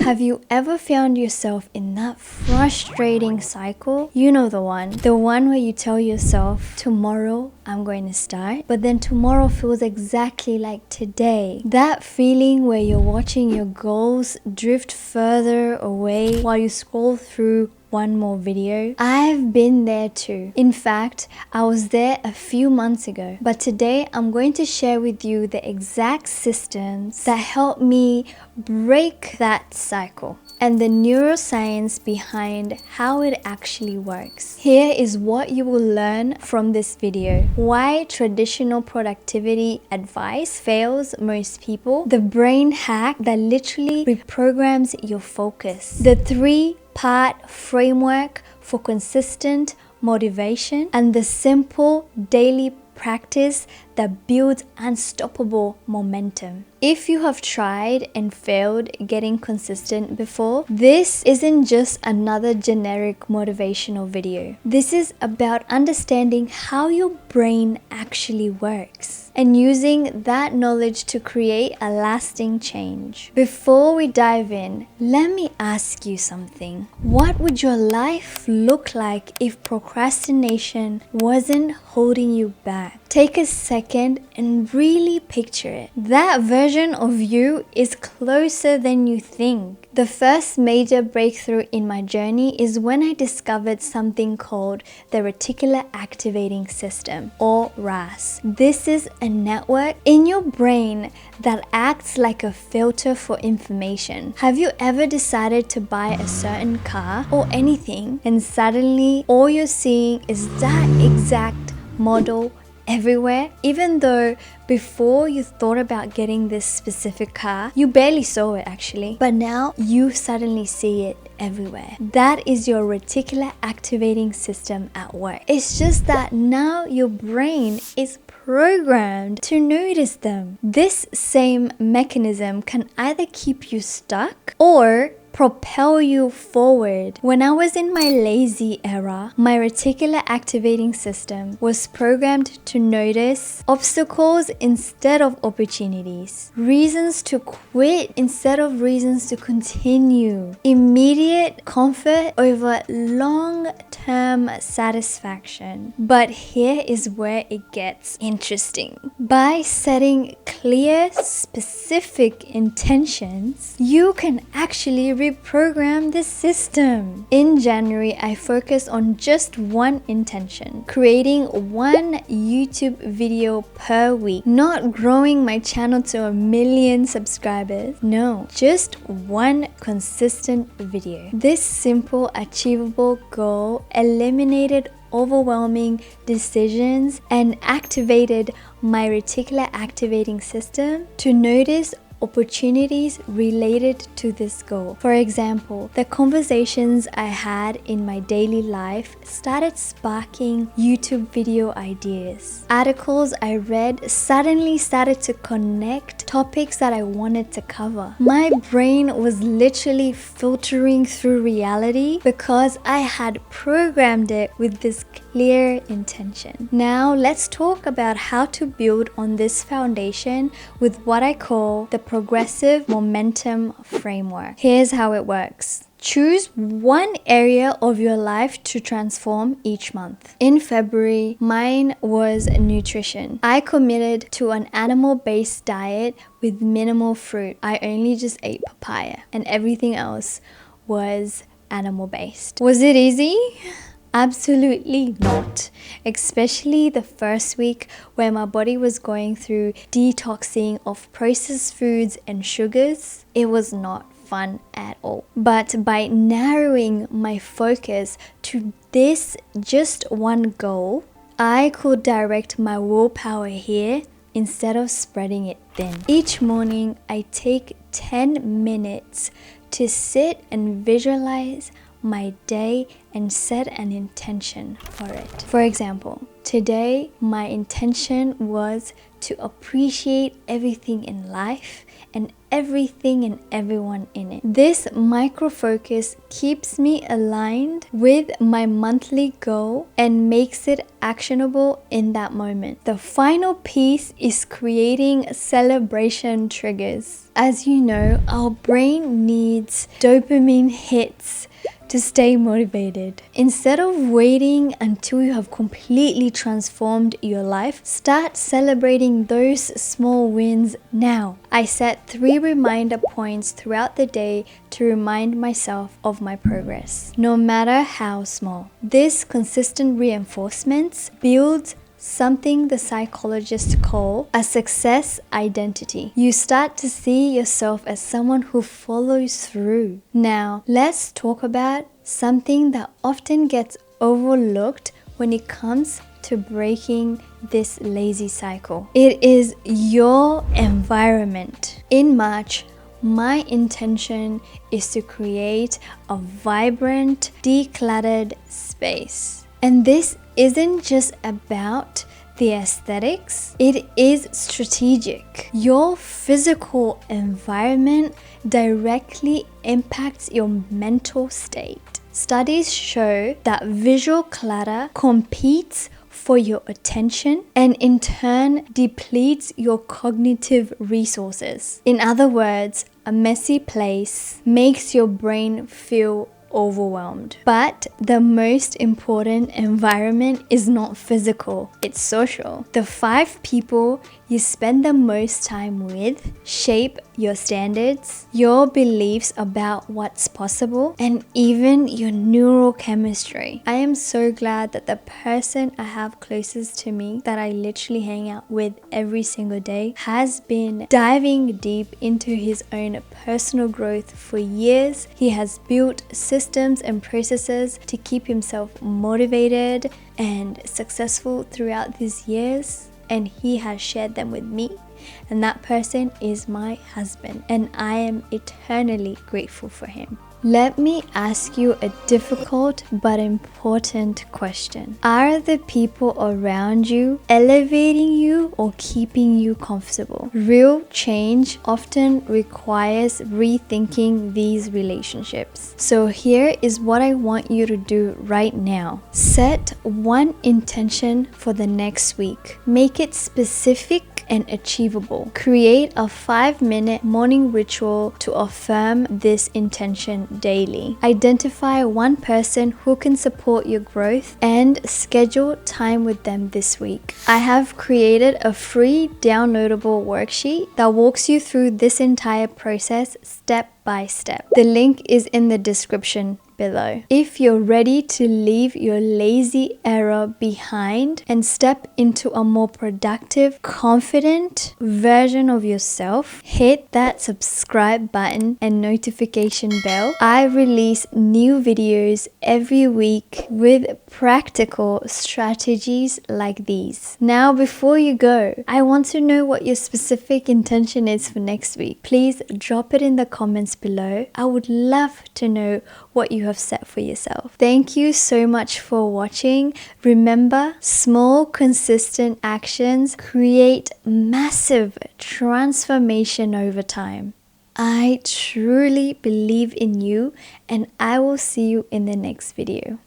Have you ever found yourself in that frustrating cycle? You know the one where you tell yourself, tomorrow I'm going to start, but then tomorrow feels exactly like today. That feeling where you're watching your goals drift further away while you scroll through one more video. I've been there too. In fact, I was there a few months ago. But today I'm going to share with you the exact systems that help me break that cycle and the neuroscience behind how it actually works. Here is what you will learn from this video. Why traditional productivity advice fails most people. The brain hack that literally reprograms your focus. The 3-part framework for consistent motivation, and the simple daily practice that builds unstoppable momentum. If you have tried and failed getting consistent before, this isn't just another generic motivational video. This is about understanding how your brain actually works and using that knowledge to create a lasting change. Before we dive in, let me ask you something. What would your life look like if procrastination wasn't holding you back? Take a second and really picture it. That version of you is closer than you think. The first major breakthrough in my journey is when I discovered something called the Reticular Activating System, or RAS. This is a network in your brain that acts like a filter for information. Have you ever decided to buy a certain car or anything, and suddenly all you're seeing is that exact model everywhere? Even though before you thought about getting this specific car, you barely saw it actually, but now you suddenly see it everywhere. That is your reticular activating system at work. It's just that now your brain is programmed to notice them. This same mechanism can either keep you stuck or propel you forward. When I was in my lazy era, my reticular activating system was programmed to notice obstacles instead of opportunities, reasons to quit instead of reasons to continue, immediate comfort over long-term satisfaction. But here is where it gets interesting. By setting clear, specific intentions, you can actually reprogram the system. In January, I focused on just one intention: creating one YouTube video per week. Not growing my channel to 1 million subscribers. No, just one consistent video. This simple, achievable goal eliminated overwhelming decisions and activated my reticular activating system to notice opportunities related to this goal. For example, the conversations I had in my daily life started sparking YouTube video ideas. Articles I read suddenly started to connect topics that I wanted to cover. My brain was literally filtering through reality because I had programmed it with this clear intention. Now let's talk about how to build on this foundation with what I call the progressive momentum framework. Here's how it works. Choose one area of your life to transform each month. In February, mine was nutrition. I committed to an animal-based diet with minimal fruit. I only just ate papaya, and everything else was animal-based. Was it easy? Absolutely not. Especially the first week where my body was going through detoxing of processed foods and sugars. It was not fun at all. But by narrowing my focus to this just one goal, I could direct my willpower here instead of spreading it thin. Each morning, I take 10 minutes to sit and visualize my day and set an intention for it. For example, today my intention was to appreciate everything in life and everything and everyone in it. This micro focus keeps me aligned with my monthly goal and makes it actionable in that moment. The final piece is creating celebration triggers. As you know, our brain needs dopamine hits to stay motivated. Instead of waiting until you have completely transformed your life, start celebrating those small wins now. I set 3 reminder points throughout the day to remind myself of my progress, no matter how small. This consistent reinforcements builds something the psychologists call a success identity. You start to see yourself as someone who follows through. Now, let's talk about something that often gets overlooked when it comes to breaking this lazy cycle. It is your environment. In March, my intention is to create a vibrant, decluttered space. And this isn't just about the aesthetics, it is strategic. Your physical environment directly impacts your mental state. Studies show that visual clutter competes for your attention and in turn depletes your cognitive resources. In other words, a messy place makes your brain feel overwhelmed. But the most important environment is not physical, it's social. The 5 people you spend the most time with shape your standards, your beliefs about what's possible, and even your neurochemistry. I am so glad that the person I have closest to me, that I literally hang out with every single day, has been diving deep into his own personal growth for years. He has built systems and processes to keep himself motivated and successful throughout these years, and he has shared them with me, and that person is my husband, and I am eternally grateful for him. Let me ask you a difficult but important question. Are the people around you elevating you or keeping you comfortable? Real change often requires rethinking these relationships. So here is what I want you to do right now. Set one intention for the next week. Make it specific and achievable. Create a 5-minute morning ritual to affirm this intention daily. Identify one person who can support your growth and schedule time with them this week. I have created a free downloadable worksheet that walks you through this entire process step by step. The link is in the description below. If you're ready to leave your lazy era behind and step into a more productive, confident version of yourself, hit that subscribe button and notification bell. I release new videos every week with practical strategies like these. Now, before you go, I want to know what your specific intention is for next week. Please drop it in the comments below. I would love to know what you have set for yourself. Thank you so much for watching. Remember, small, consistent actions create massive transformation over time. I truly believe in you, and I will see you in the next video.